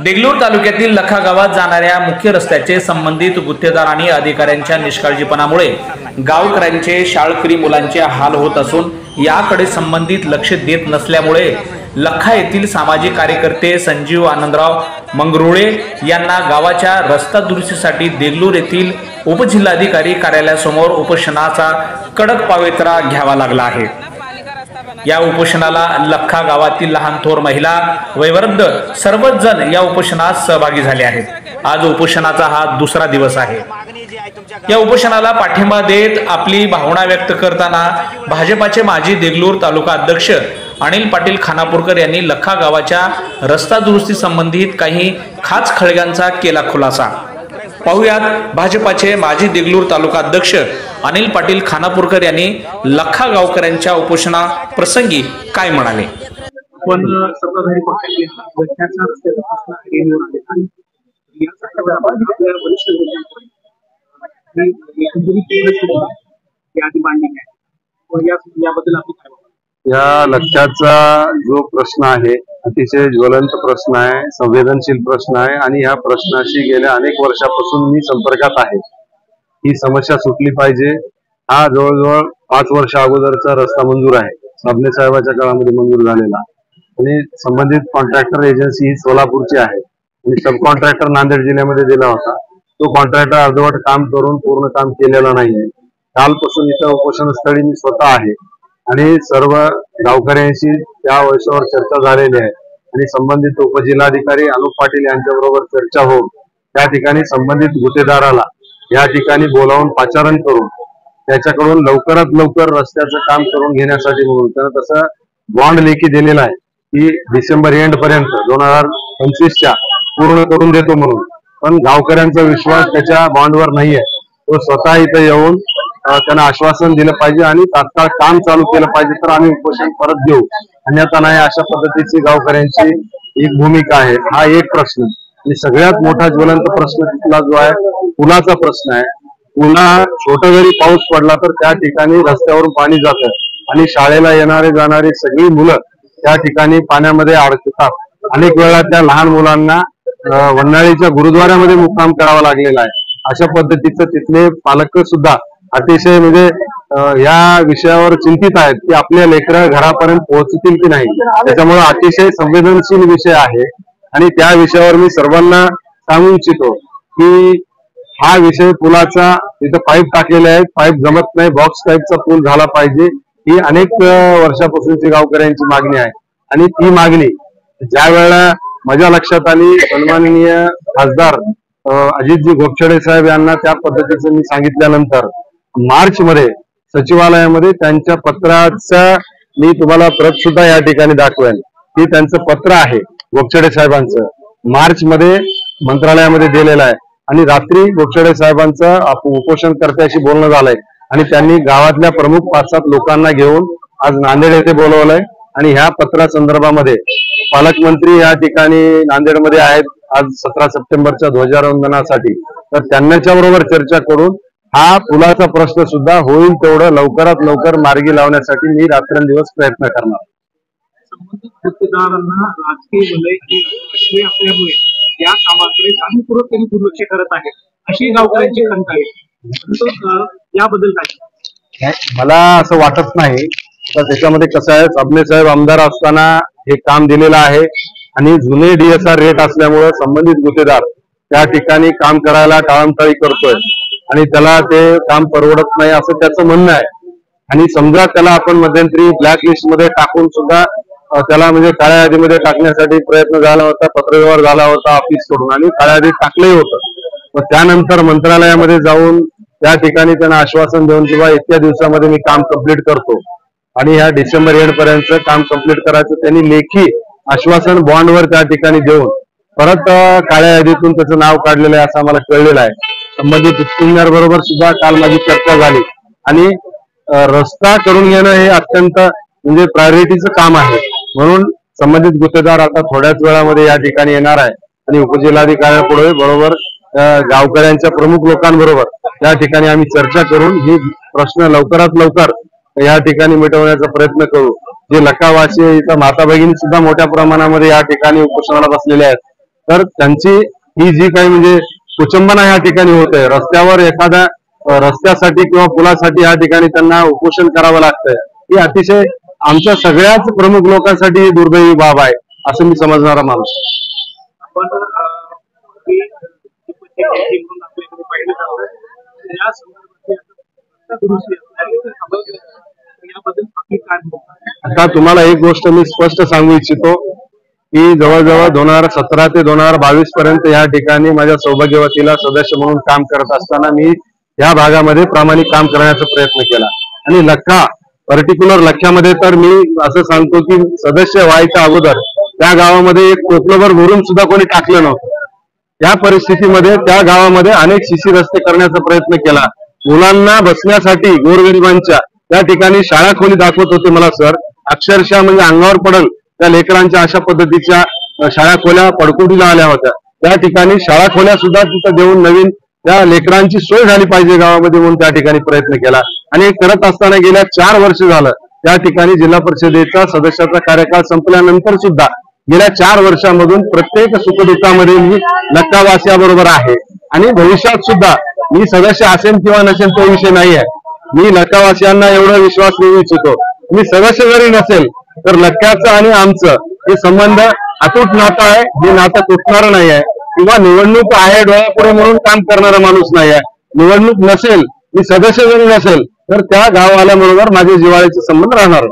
देगलूर तालुक्यातील लखा गावात जाणाऱ्या मुख्य रस्त्याचे संबंधित गुत्तेदार आणि अधिकाऱ्यांच्या निष्काळजीपणामुळे गावकऱ्यांचे शाळकरी मुलांचे हाल होत असून याकडे संबंधित लक्ष देत नसल्यामुळे लखा येथील सामाजिक कार्यकर्ते संजीव आनंदराव मंगरुळे यांना गावाच्या रस्ता दुरुस्तीसाठी देगलूर येथील उपजिल्हाधिकारी कार्यालयासमोर उपोषणाचा कडक पवित्रा घ्यावा लागला आहे। या उपोषणाला लखा गावातील लहान थोर महिला वयोवृद्ध सर्वच जण या उपोषणात सहभागी झाले आहेत। आज उपोषणाचा हा दुसरा दिवस आहे। या उपोषणाला पाठिंबा देत आपली भावना व्यक्त करताना भाजपाचे माजी देगलूर तालुका अध्यक्ष अनिल पाटील खानापूरकर यांनी लखा गावाच्या रस्ता दुरुस्ती संबंधित काही खास खळग्यांचा केला खुलासा। पाहुयात भाजपाचे माजी देगलूर तालुका अध्यक्ष अनिल पाटील खानापूरकर यांनी लखा गावकऱ्यांच्या उपोषणा प्रसंगी काय म्हणाले। पण सत्ताधारी पक्षाचे रस्त्याचा प्रश्न घेऊन आले आणि या संदर्भात आपल्या वरिष्ठ या लक्ष्याचा जो प्रश्न आहे अतिशय ज्वलंत प्रश्न आहे, संवेदनशील प्रश्न आहे आणि या प्रश्नाशी गेल्या अनेक वर्षापासून मी संपर्कात आहे। ही समस्या सुटली पाहिजे। हा जवळजवळ 5 वर्ष अगोदरचा रस्ता मंजूर आहे, साबणे साहेबांच्या काळामध्ये मंजूर झालेला आणि संबंधित कॉन्ट्रॅक्टर एजन्सी ही सोलापूरची आहे आणि सब कॉन्ट्रॅक्टर नांदेड जिल्ह्यामध्ये दिला होता। तो कॉन्ट्रॅक्टर अर्धवट काम करून पूर्ण काम केलेलं नाहीये। कालपासून इथं उपोषण स्थळी मी स्वतः आहे आणि सर्व गावकऱ्यांशी त्या विषयावर चर्चा झालेली आहे आणि संबंधित उपजिल्हाधिकारी अनुप पाटील यांच्याबरोबर चर्चा होऊन त्या ठिकाणी संबंधित गुत्तेदाराला या ठिकाणी बोलावून पाचारण करून त्याच्याकडून लवकरात लवकर रस्त्याचं काम करून घेण्यासाठी म्हणून त्यानं तसं बॉन्ड लेखी दिलेला आहे की डिसेंबर एंड पर्यंत 2025च्या पूर्ण करून देतो म्हणून। पण गावकऱ्यांचा विश्वास त्याच्या बॉन्डवर नाहीये। तो स्वतः इथं येऊन त्यांना आश्वासन दिलं पाहिजे आणि तात्काळ काम चालू केलं पाहिजे तर आम्ही उपोषण परत घेऊ, अन्यथा नाही अशा पद्धतीची गावकऱ्यांची एक भूमिका आहे। हा एक प्रश्न आणि सगळ्यात मोठा ज्वलंत प्रश्न तिथला जो आहे पुलाचा प्रश्न आहे। पुन्हा छोटा जरी पाऊस पडला तर त्या ठिकाणी रस्त्यावरून पाणी जातं आणि शाळेला येणारे जाणारी सगळी मुलं त्या ठिकाणी पाण्यामध्ये अडकतात। अनेक वेळा त्या लहान मुलांना वन्हाळीच्या गुरुद्वारामध्ये मुक्काम करावा लागलेला आहे। अशा पद्धतीचं तिथले पालक सुद्धा अतिशय म्हणजे या विषयावर चिंतित आहेत की आपल्या लेकरं घरापर्यंत पोहोचतील की नाही। त्याच्यामुळे अतिशय संवेदनशील विषय आहे आणि त्या विषयावर मी सर्वांना सांगू इच्छितो की हा विषय पुलाचा तिथं पाईप टाकलेले आहेत, पाईप जमत नाही, बॉक्स टाईपचा पूल झाला पाहिजे ही अनेक वर्षापासूनची गावकऱ्यांची मागणी आहे। आणि ती मागणी ज्या वेळेला माझ्या लक्षात आली सन्माननीय खासदार अजितजी गोपछडे साहेब यांना त्या पद्धतीचं मी सांगितल्यानंतर मार्च मध्ये सचिवालयामध्ये त्यांच्या पत्राचा मी तुम्हाला प्रत सुद्धा या ठिकाणी दाखवेन की त्यांचं पत्र आहे गोपछडे साहेबांचं मार्च मध्ये मंत्रालयामध्ये दिलेलं आहे आणि रात्री गोपछडे साहेबांचं उपोषणकर्त्याशी बोलणं झालंय आणि त्यांनी गावातल्या प्रमुख 5-7 लोकांना घेऊन आज नांदेड येथे बोलवलंय आणि ह्या पत्रा संदर्भामध्ये पालकमंत्री या ठिकाणी नांदेडमध्ये आहेत आज 17 सप्टेंबरच्या ध्वजारोहणासाठी, तर त्यांच्या बरोबर चर्चा करून हा पुलाचा प्रश्न सुद्धा होईल तेवढं लवकरात लवकर मार्गी लावण्यासाठी मी रात्रंदिवस प्रयत्न करणार। संबंधित गुत्तेदारांना राजकीय वलय असल्यामुळे या कामाकडे जाणीवपूर्वक दुर्लक्ष करत आहेत अशी गावकऱ्यांची खंत आहे। याबद्दल काय मला असं वाटत नाही। तर त्याच्यामध्ये कसं आहे, साबणे साहेब आमदार असताना हे काम दिलेलं आहे आणि जुने DSR रेट असल्यामुळे संबंधित गुत्तेदार त्या ठिकाणी काम करायला टाळमटाळी करतोय आणि त्याला ते काम परवडत नाही असं त्याचं म्हणणं आहे। आणि समजा त्याला आपण मध्यंतरी ब्लॅक लिस्ट मध्ये टाकून सुद्धा त्याला म्हणजे काळ्या यादीमध्ये टाकण्यासाठी प्रयत्न झाला होता, पत्रव्यवहार झाला होता ऑफिस कडून आणि काळ्या यादीत टाकलंही होतं। मग त्यानंतर मंत्रालयामध्ये जाऊन त्या ठिकाणी त्यांना आश्वासन देऊन किंवा इतक्या दिवसामध्ये मी काम कंप्लीट करतो आणि ह्या डिसेंबर एंड पर्यंत काम कंप्लीट करायचं त्यांनी लेखी आश्वासन बॉन्डवर त्या ठिकाणी देऊन परत काळ्या यादीतून त्याचं नाव काढलेलं आहे असं आम्हाला कळलेलं आहे। संबंधित उत्पन्नार बरोबर सुद्धा काल माझी चर्चा झाली आणि रस्ता करून घेणं हे अत्यंत म्हणजे प्रायोरिटीचं काम आहे म्हणून संबंधित गुत्तेदार आता थोड्याच वेळामध्ये या ठिकाणी येणार आहे आणि उपजिल्हाधिकाऱ्यांपुढे बरोबर गावकऱ्यांच्या प्रमुख लोकांबरोबर या ठिकाणी आम्ही चर्चा करून ही प्रश्न लवकरात लवकर या ठिकाणी मिटवण्याचा प्रयत्न करू। जे लखावासी इथं माता भगिनी सुद्धा मोठ्या प्रमाणामध्ये या ठिकाणी उपोषणाला बसलेले आहेत तर त्यांची ही जी काही म्हणजे कुचंबना या ठिकाणी होते, रस्त्यावर एखाद्या रस्त्यासाठी किंवा पुलासाठी या ठिकाणी त्यांना उपोषण करावं लागतंय, ही अतिशय आमच्या सगळ्याच प्रमुख लोकांसाठी ही दुर्दैवी बाब आहे असं मी समजणारा माणूस. आपण आपल्याकडे पाहिलं जातं या संदर्भात याबद्दल बाकी काय म्हणतात? आता तुम्हाला एक गोष्ट मी स्पष्ट सांगू इच्छितो की जवळजवळ 2017 ते 2022 पर्यंत या ठिकाणी माझ्या सौभाग्यवतीला सदस्य म्हणून काम करत असताना मी या भागामध्ये प्रामाणिक काम करण्याचा प्रयत्न केला. आणि लक्का पर्टिक्युलर लख्यामध्ये तर मी असं सांगतो की सदस्य व्हायच्या अगोदर त्या गावामध्ये एक कोपलभर भरून सुद्धा कोणी टाकलं नव्हतं. या परिस्थितीमध्ये त्या गावामध्ये अनेक शिशी रस्ते करण्याचा प्रयत्न केला. मुलांना बसण्यासाठी गोरगरिबांच्या त्या ठिकाणी शाळा खोली दाखवत होते मला सर, अक्षरशः म्हणजे अंगावर पडल त्या लेकरांच्या अशा पद्धतीच्या शाळा खोल्या पडकुटीला आल्या होत्या. त्या ठिकाणी शाळा खोल्या सुद्धा तिथं देऊन नवीन त्या लेकरांची सोय झाली पाहिजे गावामध्ये म्हणून त्या ठिकाणी प्रयत्न केला. आणि करत असताना गेल्या 4 वर्ष झालं त्या ठिकाणी जिल्हा परिषदेचा सदस्याचा कार्यकाळ संपल्यानंतर सुद्धा गेल्या 4 वर्षांमधून प्रत्येक सुखदुःखामध्ये मी लक्कावासियाबरोबर आहे. आणि भविष्यात सुद्धा मी सदस्य असेल किंवा नसेल तो विषय नाही आहे. मी लक्कावासियांना एवढा विश्वास देऊ इच्छितो, मी सदस्य जरी नसेल तर लक्क्याचं आणि आमचं हे संबंध अतूट नातं आहे, हे नातं तुटणारं नाही आहे. किंवा निवडणूक आहे डोळ्यापुढे म्हणून काम करणारा माणूस नाही आहे. निवडणूक नसेल, मी सदस्य जरी नसेल तर त्या गाववाल्याबरोबर माझे जिव्हाळ्याचे संबंध राहणार.